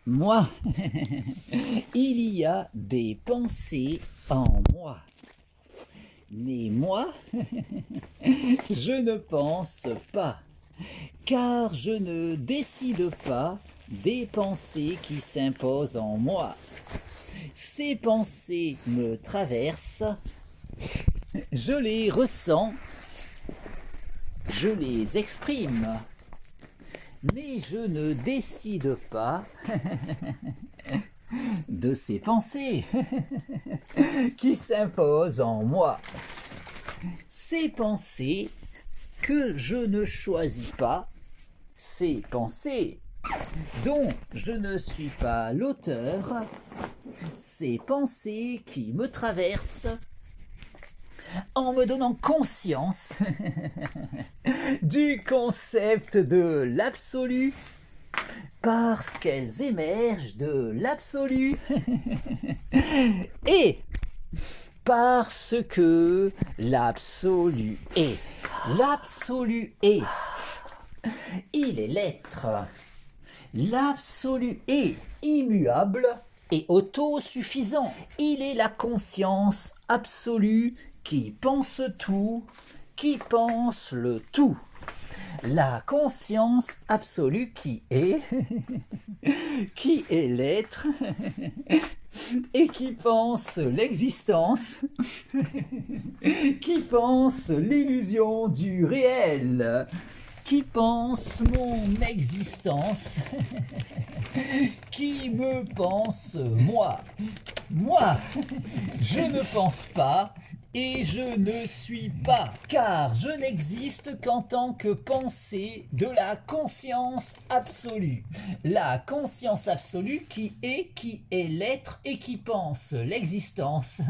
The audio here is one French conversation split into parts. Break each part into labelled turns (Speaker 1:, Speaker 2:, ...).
Speaker 1: Moi, il y a des pensées en moi. Mais moi, je ne pense pas, car je ne décide pas des pensées qui s'imposent en moi. Ces pensées me traversent, je les ressens, je les exprime, mais je ne décide pas de ces pensées qui s'imposent en moi. Ces pensées que je ne choisis pas, ces pensées dont je ne suis pas l'auteur, ces pensées qui me traversent en me donnant conscience du concept de l'absolu, parce qu'elles émergent de l'absolu et parce que l'absolu est. L'absolu est. Il est l'être. L'absolu est immuable et autosuffisant. Il est la conscience absolue qui pense tout, qui pense le tout. La conscience absolue qui est l'être et qui pense l'existence, qui pense l'illusion du réel, qui pense mon existence, qui me pense moi. Moi, je ne pense pas et je ne suis pas, car je n'existe qu'en tant que pensée de la conscience absolue. La conscience absolue qui est l'être et qui pense l'existence,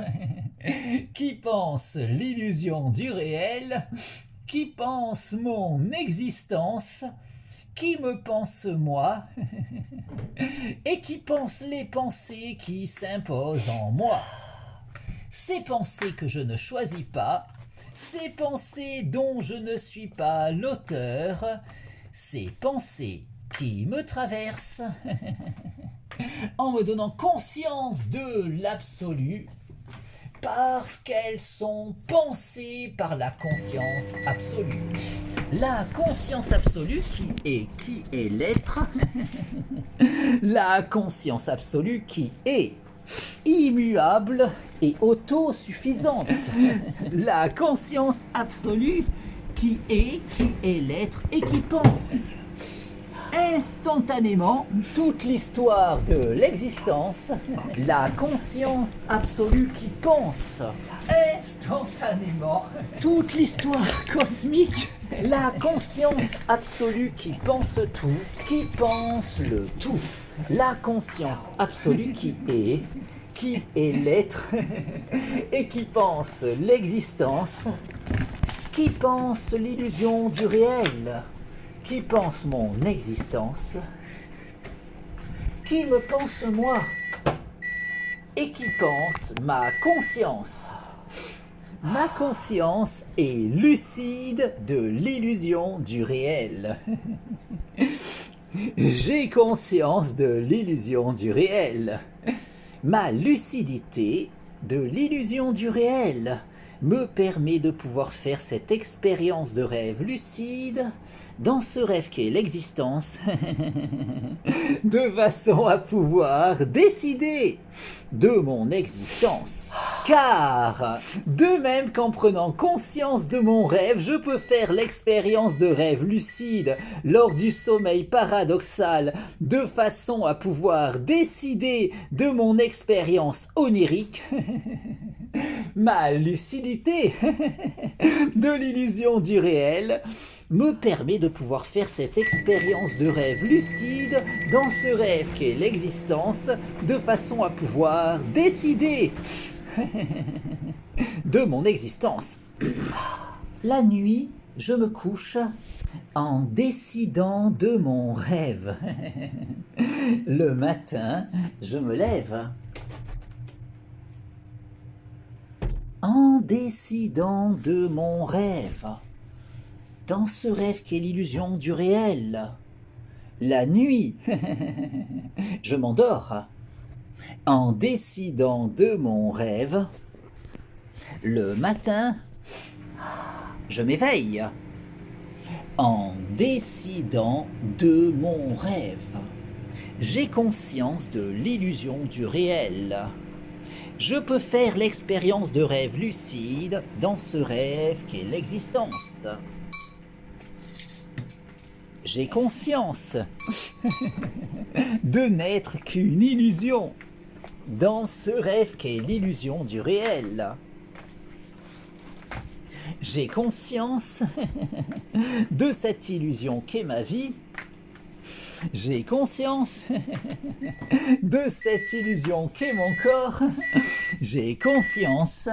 Speaker 1: qui pense l'illusion du réel, qui pense mon existence, qui me pense moi, et qui pense les pensées qui s'imposent en moi. Ces pensées que je ne choisis pas, ces pensées dont je ne suis pas l'auteur, ces pensées qui me traversent en me donnant conscience de l'absolu, parce qu'elles sont pensées par la conscience absolue. La conscience absolue qui est l'être, la conscience absolue qui est immuable et autosuffisante. La conscience absolue qui est l'être et qui pense instantanément toute l'histoire de l'existence. La conscience absolue qui pense instantanément toute l'histoire cosmique. La conscience absolue qui pense tout, qui pense le tout. La conscience absolue qui est l'être et qui pense l'existence, qui pense l'illusion du réel, qui pense mon existence, qui me pense moi et qui pense ma conscience. Ma conscience est lucide de l'illusion du réel. J'ai conscience de l'illusion du réel. Ma lucidité de l'illusion du réel me permet de pouvoir faire cette expérience de rêve lucide dans ce rêve qu'est l'existence, de façon à pouvoir décider de mon existence. Car, de même qu'en prenant conscience de mon rêve, je peux faire l'expérience de rêve lucide lors du sommeil paradoxal, de façon à pouvoir décider de mon expérience onirique. Ma lucidité de l'illusion du réel me permet de pouvoir faire cette expérience de rêve lucide dans ce rêve qu'est l'existence, de façon à pouvoir décider de mon existence. La nuit, je me couche en décidant de mon rêve. Le matin, je me lève en décidant de mon rêve. Dans ce rêve qui est l'illusion du réel, La nuit, je m'endors en décidant de mon rêve. Le matin, je m'éveille en décidant de mon rêve. J'ai conscience de l'illusion du réel. Je peux faire l'expérience de rêve lucide dans ce rêve qu'est l'existence. J'ai conscience de n'être qu'une illusion dans ce rêve qu'est l'illusion du réel. J'ai conscience de cette illusion qu'est ma vie. J'ai conscience de cette illusion qu'est mon corps. J'ai conscience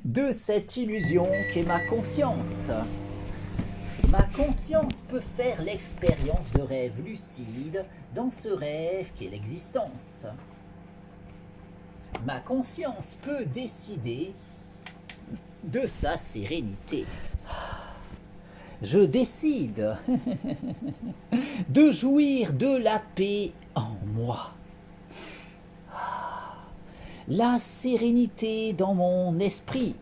Speaker 1: de cette illusion qu'est ma conscience. Ma conscience peut faire l'expérience de rêve lucide dans ce rêve qu'est l'existence. Ma conscience peut décider de sa sérénité. Je décide de jouir de la paix en moi. La sérénité dans mon esprit.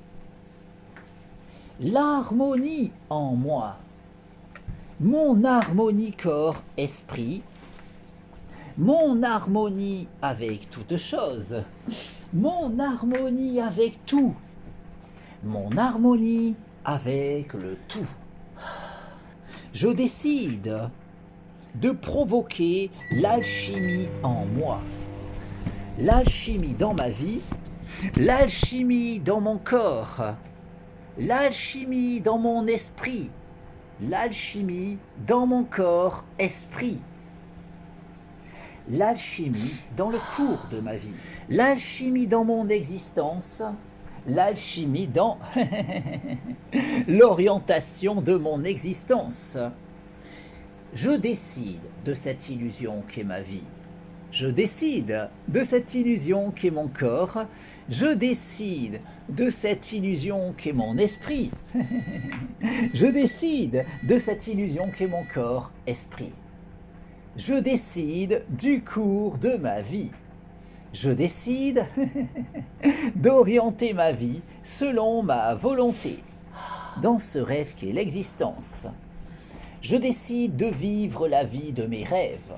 Speaker 1: L'harmonie en moi. Mon harmonie corps-esprit. Mon harmonie avec toute chose. Mon harmonie avec tout. Mon harmonie avec le tout. Je décide de provoquer l'alchimie en moi. L'alchimie dans ma vie, l'alchimie dans mon corps, l'alchimie dans mon esprit, l'alchimie dans mon corps, esprit. L'alchimie dans le cours de ma vie, l'alchimie dans mon existence, l'alchimie dans l'orientation de mon existence. Je décide de cette illusion qu'est ma vie. Je décide de cette illusion qu'est mon corps. Je décide de cette illusion qu'est mon esprit. Je décide de cette illusion qu'est mon corps, esprit. Je décide du cours de ma vie. Je décide d'orienter ma vie selon ma volonté, dans ce rêve qu'est l'existence. Je décide de vivre la vie de mes rêves,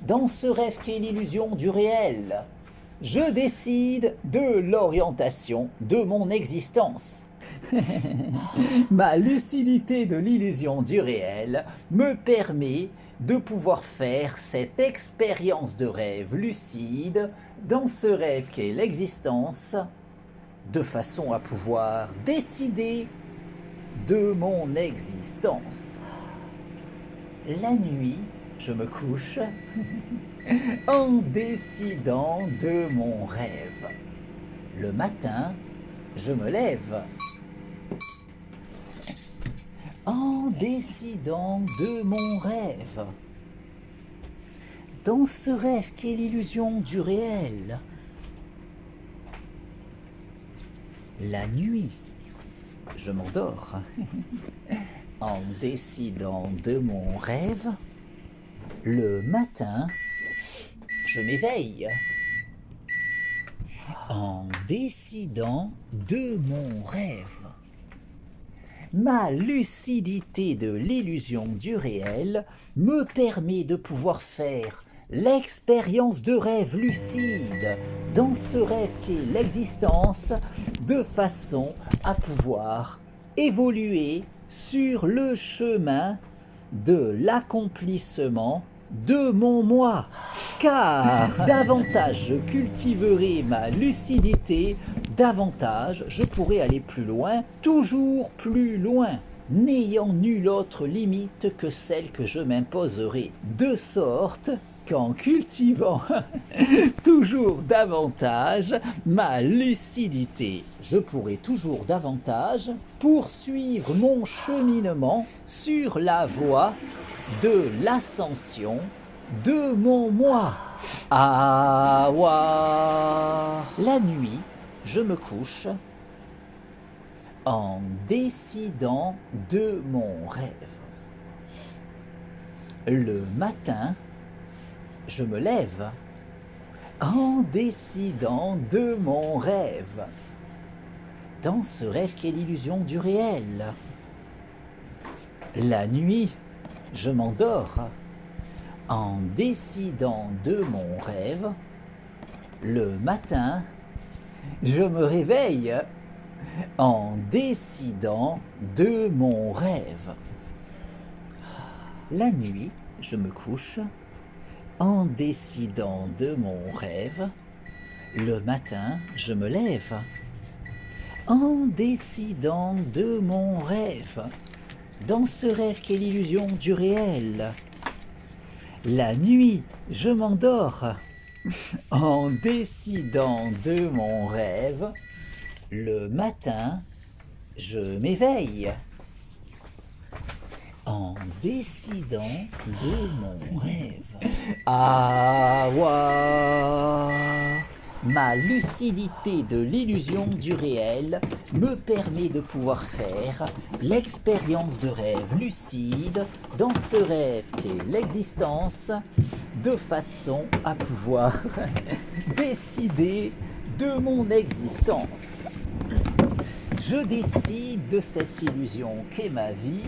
Speaker 1: dans ce rêve qu'est l'illusion du réel. Je décide de l'orientation de mon existence. Ma lucidité de l'illusion du réel me permet de pouvoir faire cette expérience de rêve lucide dans ce rêve qu'est l'existence, de façon à pouvoir décider de mon existence. La nuit, je me couche en décidant de mon rêve. Le matin, je me lève en décidant de mon rêve. Dans ce rêve qui est l'illusion du réel. La nuit, je m'endors en décidant de mon rêve. Le matin, je m'éveille en décidant de mon rêve. Ma lucidité de l'illusion du réel me permet de pouvoir faire l'expérience de rêve lucide dans ce rêve qui est l'existence, de façon à pouvoir évoluer sur le chemin de l'accomplissement de mon moi. Car davantage je cultiverai ma lucidité, davantage je pourrai aller plus loin, toujours plus loin, n'ayant nulle autre limite que celle que je m'imposerai. De sorte qu'en cultivant toujours davantage ma lucidité, je pourrai toujours davantage poursuivre mon cheminement sur la voie de l'ascension de mon moi. Awa. La nuit, je me couche en décidant de mon rêve. Le matin, je me lève en décidant de mon rêve. Dans ce rêve qu'est l'illusion du réel. La nuit, je m'endors en décidant de mon rêve. Le matin, je me réveille en décidant de mon rêve. La nuit, je me couche en décidant de mon rêve. Le matin, je me lève en décidant de mon rêve. Dans ce rêve qu'est l'illusion du réel. La nuit, je m'endors en décidant de mon rêve. Le matin, je m'éveille en décidant de mon rêve. Ah, ouah. Ma lucidité de l'illusion du réel me permet de pouvoir faire l'expérience de rêve lucide dans ce rêve qu'est l'existence, de façon à pouvoir décider de mon existence. Je décide de cette illusion qu'est ma vie.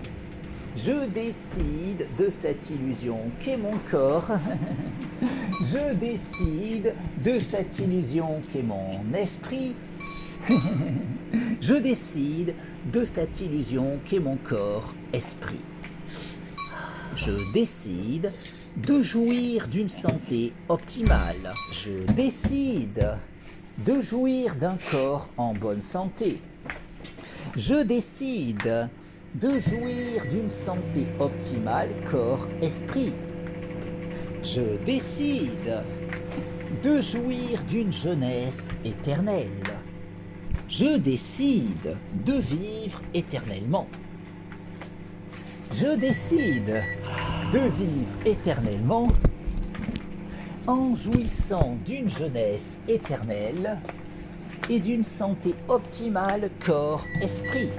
Speaker 1: Je décide de cette illusion qu'est mon corps. Je décide de cette illusion qu'est mon esprit. Je décide de cette illusion qu'est mon corps-esprit. Je décide de jouir d'une santé optimale. Je décide de jouir d'un corps en bonne santé. Je décide de jouir d'une santé optimale corps-esprit. Je décide de jouir d'une jeunesse éternelle. Je décide de vivre éternellement. Je décide de vivre éternellement en jouissant d'une jeunesse éternelle et d'une santé optimale corps-esprit.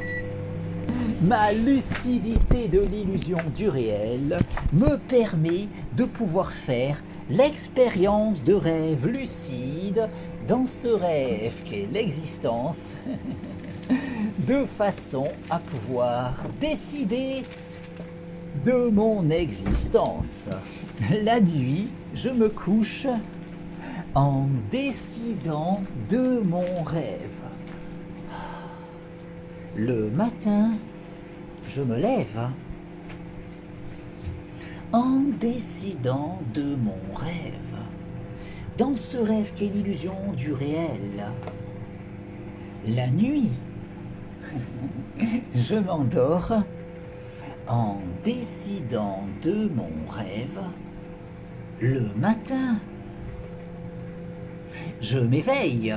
Speaker 1: Ma lucidité de l'illusion du réel me permet de pouvoir faire l'expérience de rêve lucide dans ce rêve qu'est l'existence, de façon à pouvoir décider de mon existence. La nuit, je me couche en décidant de mon rêve. Le matin, je me lève en décidant de mon rêve. Dans ce rêve qu'est l'illusion du réel. La nuit, je m'endors en décidant de mon rêve. Le matin, je m'éveille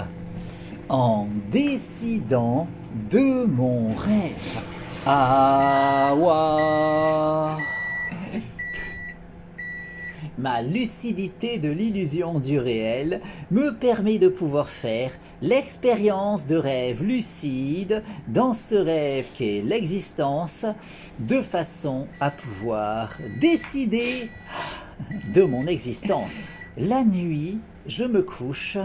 Speaker 1: en décidant de mon rêve. Ah, ouah. Ma lucidité de l'illusion du réel me permet de pouvoir faire l'expérience de rêve lucide dans ce rêve qu'est l'existence, de façon à pouvoir décider de mon existence. La nuit, je me couche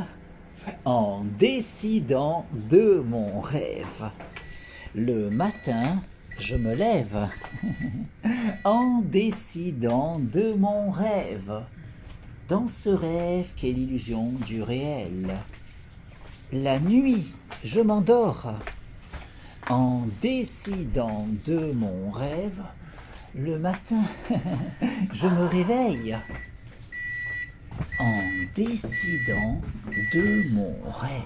Speaker 1: en décidant de mon rêve. Le matin, je me lève en décidant de mon rêve. Dans ce rêve qu'est l'illusion du réel. La nuit, je m'endors en décidant de mon rêve. Le matin, je me réveille en décidant de mon rêve.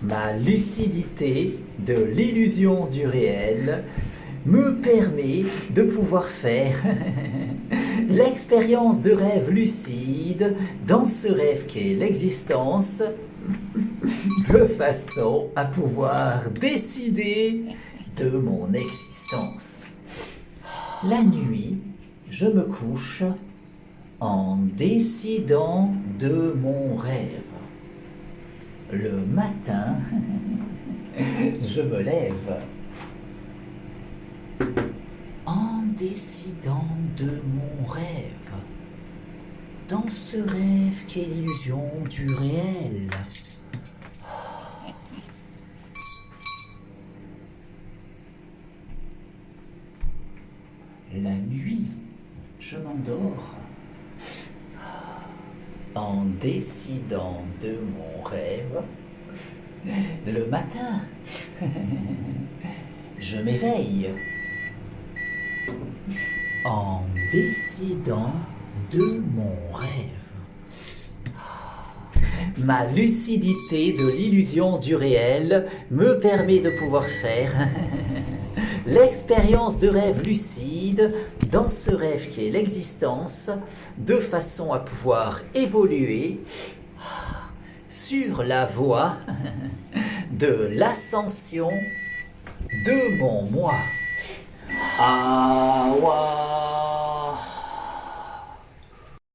Speaker 1: Ma lucidité de l'illusion du réel me permet de pouvoir faire l'expérience de rêve lucide dans ce rêve qu'est l'existence, de façon à pouvoir décider de mon existence. La nuit, je me couche en décidant de mon rêve. Le matin, je me lève en décidant de mon rêve, dans ce rêve qui est l'illusion du réel. La nuit, je m'endors en décidant de mon rêve. Le matin, je m'éveille en décidant de mon rêve. Ma lucidité de l'illusion du réel me permet de pouvoir faire l'expérience de rêve lucide dans ce rêve qui est l'existence, de façon à pouvoir évoluer sur la voie de l'ascension de mon moi. Awa.